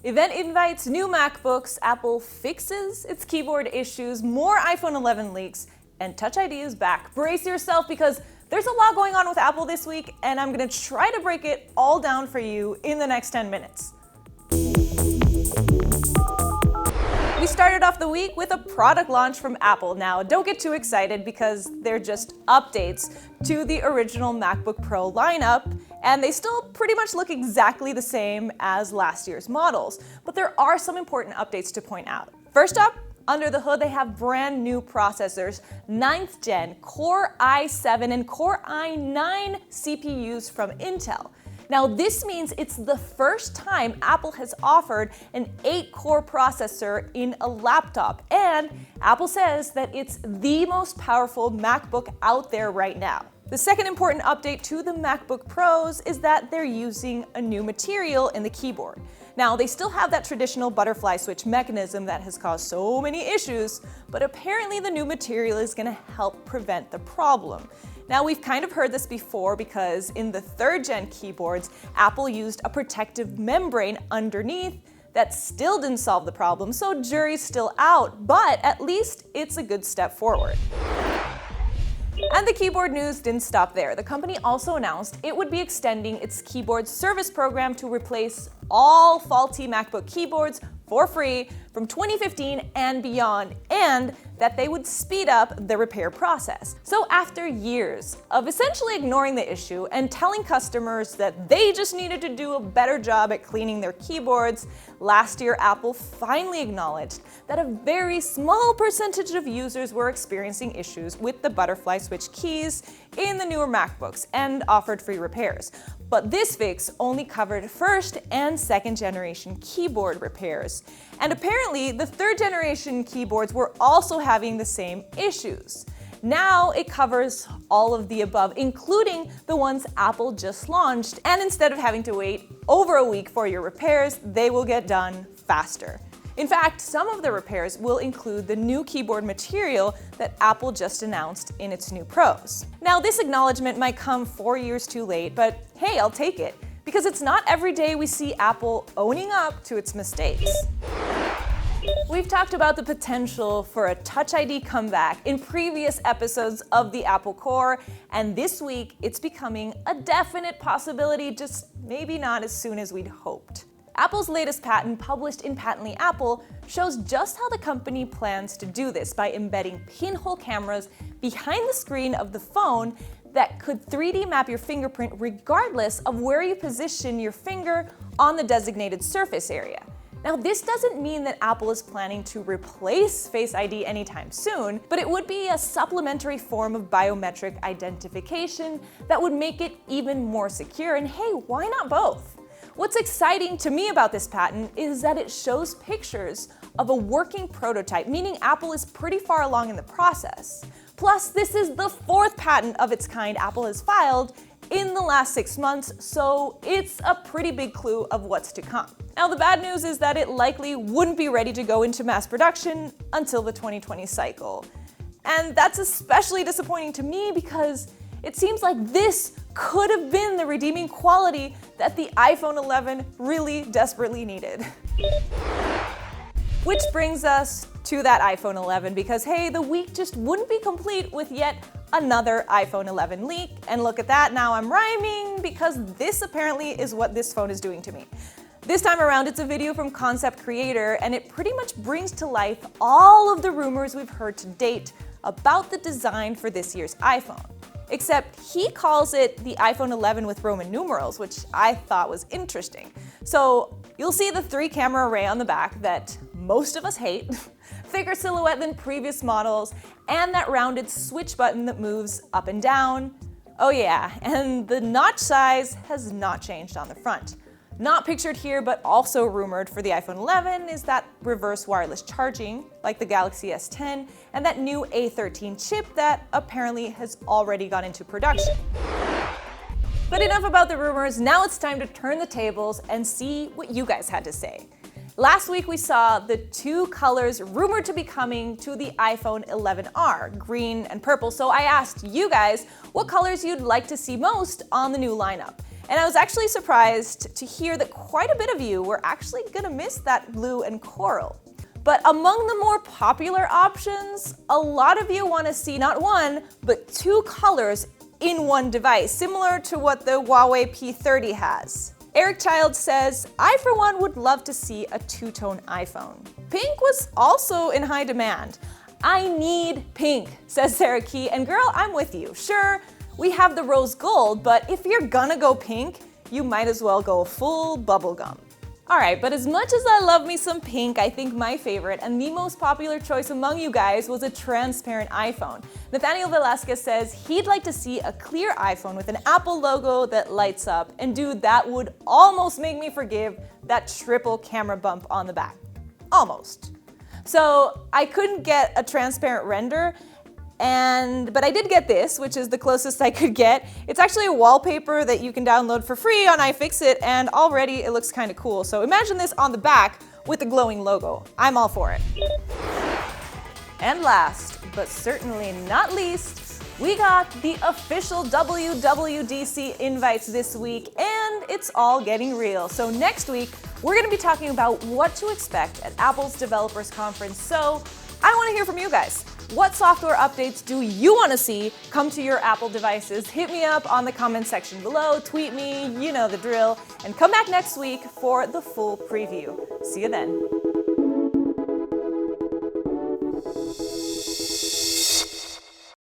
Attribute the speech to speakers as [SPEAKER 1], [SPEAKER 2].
[SPEAKER 1] Event invites, new MacBooks, Apple fixes its keyboard issues, more iPhone 11 leaks, and Touch ID is back. Brace yourself because there's a lot going on with Apple this week, and I'm gonna try to break it all down for you in the next 10 minutes. We started off the week with a product launch from Apple. Now, don't get too excited because they're just updates to the original MacBook Pro lineup, and they still pretty much look exactly the same as last year's models. But there are some important updates to point out. First up, under the hood, they have brand new processors, 9th gen Core i7 and Core i9 CPUs from Intel. Now, this means it's the first time Apple has offered an 8-core processor in a laptop, and Apple says that it's the most powerful MacBook out there right now. The second important update to the MacBook Pros is that they're using a new material in the keyboard. Now, they still have that traditional butterfly switch mechanism that has caused so many issues, but apparently the new material is going to help prevent the problem. Now, we've kind of heard this before because in the 3rd gen keyboards, Apple used a protective membrane underneath that still didn't solve the problem, so jury's still out, but at least it's a good step forward. And the keyboard news didn't stop there. The company also announced it would be extending its keyboard service program to replace all faulty MacBook keyboards for free from 2015 and beyond, and that they would speed up the repair process. So after years of essentially ignoring the issue and telling customers that they just needed to do a better job at cleaning their keyboards, last year Apple finally acknowledged that a very small percentage of users were experiencing issues with the butterfly switch keys in the newer MacBooks and offered free repairs. But this fix only covered 1st and 2nd generation keyboard repairs. And apparently, the 3rd generation keyboards were also having the same issues. Now it covers all of the above, including the ones Apple just launched. And instead of having to wait over a week for your repairs, they will get done faster. In fact, some of the repairs will include the new keyboard material that Apple just announced in its new Pros. Now, this acknowledgement might come 4 years too late, but hey, I'll take it, because it's not every day we see Apple owning up to its mistakes. We've talked about the potential for a Touch ID comeback in previous episodes of the Apple Core, and this week it's becoming a definite possibility, just maybe not as soon as we'd hoped. Apple's latest patent, published in Patently Apple, shows just how the company plans to do this by embedding pinhole cameras behind the screen of the phone that could 3D map your fingerprint regardless of where you position your finger on the designated surface area. Now, this doesn't mean that Apple is planning to replace Face ID anytime soon, but it would be a supplementary form of biometric identification that would make it even more secure, and hey, why not both? What's exciting to me about this patent is that it shows pictures of a working prototype, meaning Apple is pretty far along in the process. Plus, this is the 4th patent of its kind Apple has filed in the last 6 months, so it's a pretty big clue of what's to come. Now, the bad news is that it likely wouldn't be ready to go into mass production until the 2020 cycle. And that's especially disappointing to me because it seems like this could have been the redeeming quality that the iPhone 11 really desperately needed. Which brings us to that iPhone 11 because hey, the week just wouldn't be complete with yet another iPhone 11 leak. And look at that, now I'm rhyming because this apparently is what this phone is doing to me. This time around, it's a video from concept creator, and it pretty much brings to life all of the rumors we've heard to date about the design for this year's iPhone. Except he calls it the iPhone 11 with Roman numerals, which I thought was interesting. So you'll see the 3-camera array on the back that most of us hate, thicker silhouette than previous models, and that rounded switch button that moves up and down. Oh yeah, and the notch size has not changed on the front. Not pictured here, but also rumored for the iPhone 11 is that reverse wireless charging, like the Galaxy S10, and that new A13 chip that apparently has already gone into production. But enough about the rumors, now it's time to turn the tables and see what you guys had to say. Last week we saw the 2 colors rumored to be coming to the iPhone 11R, green and purple, so I asked you guys what colors you'd like to see most on the new lineup. And I was actually surprised to hear that quite a bit of you were actually gonna miss that blue and coral. But among the more popular options, a lot of you want to see not one, but two colors in one device, similar to what the Huawei P30 has. Eric Child says, I for one would love to see a two-tone iPhone. Pink was also in high demand. I need pink, says Sarah Key, and girl, I'm with you. Sure, we have the rose gold, but if you're gonna go pink, you might as well go full bubblegum. Alright, but as much as I love me some pink, I think my favorite and the most popular choice among you guys was a transparent iPhone. Nathaniel Velasquez says he'd like to see a clear iPhone with an Apple logo that lights up, and dude, that would almost make me forgive that triple camera bump on the back. Almost. So I couldn't get a transparent render, but I did get this, which is the closest I could get. It's actually a wallpaper that you can download for free on iFixit, and already it looks kind of cool. So imagine this on the back with the glowing logo. I'm all for it. And last, but certainly not least, we got the official WWDC invites this week, and it's all getting real. So next week, we're gonna be talking about what to expect at Apple's Developers Conference. So I wanna hear from you guys. What software updates do you want to see come to your Apple devices? Hit me up on the comment section below, tweet me, you know the drill, and come back next week for the full preview. See you then.